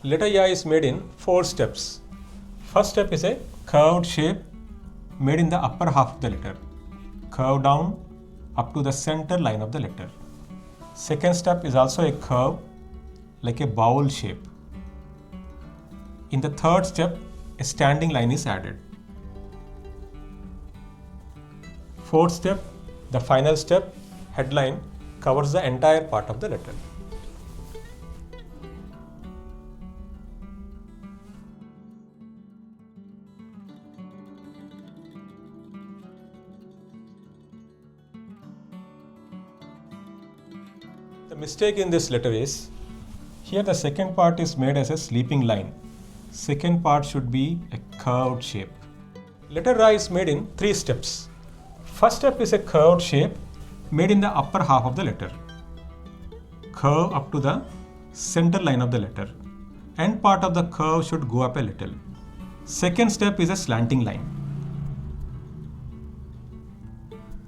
Letter Ya is made in 4 steps. First step is a curved shape made in the upper half of the letter. Curve down up to the center line of the letter. Second step is also a curve like a bowl shape. In the third step, a standing line is added. Fourth step, the final step, headline, covers the entire part of the letter. The mistake in this letter is, here the second part is made as a sleeping line. Second part should be a curved shape. Letter Ra is made in 3 steps. First step is a curved shape made in the upper half of the letter. Curve up to the center line of the letter. End part of the curve should go up a little. Second step is a slanting line.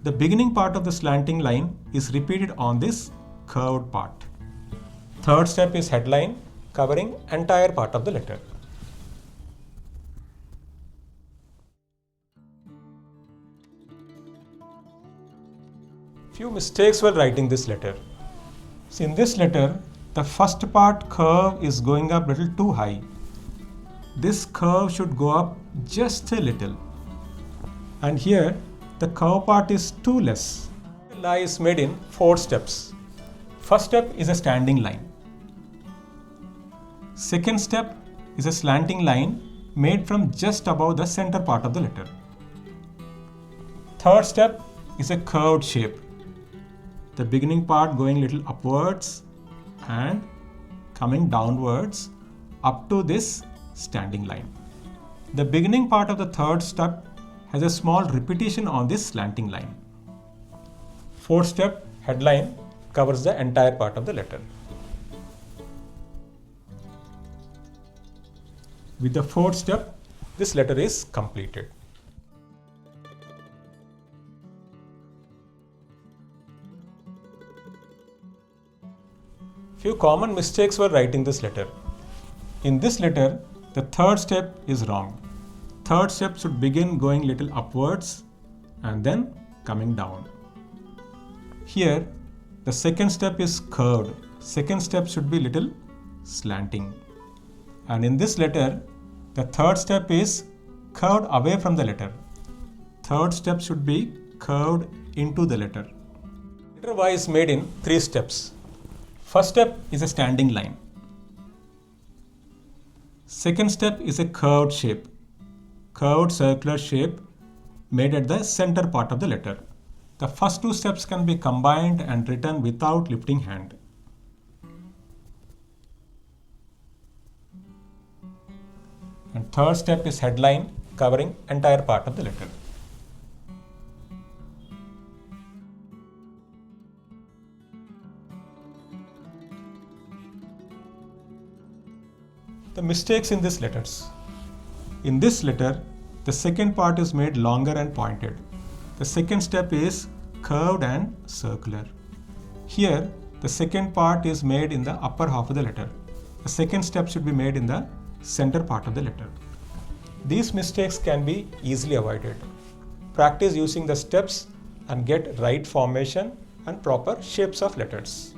The beginning part of the slanting line is repeated on this curved part. Third step is headline, covering entire part of the letter. Few mistakes while writing this letter. See, in this letter, the first part curve is going up a little too high. This curve should go up just a little. And here, the curve part is too less. The lie is made in 4 steps. First step is a standing line. Second step is a slanting line made from just above the center part of the letter. Third step is a curved shape. The beginning part going little upwards and coming downwards up to this standing line. The beginning part of the third step has a small repetition on this slanting line. Fourth step, headline, covers the entire part of the letter. With the fourth step, this letter is completed. Few common mistakes while writing this letter. In this letter, the third step is wrong. Third step should begin going little upwards and then coming down. Here, the second step is curved. Second step should be little slanting. And in this letter, the third step is curved away from the letter. Third step should be curved into the letter. Letter Y is made in 3 steps. First step is a standing line. Second step is a curved shape, curved circular shape made at the center part of the letter. The first 2 steps can be combined and written without lifting hand. And third step is headline, covering entire part of the letter. The mistakes in these letters. In this letter, the second part is made longer and pointed. The second step is curved and circular. Here, the second part is made in the upper half of the letter. The second step should be made in the center part of the letter. These mistakes can be easily avoided. Practice using the steps and get right formation and proper shapes of letters.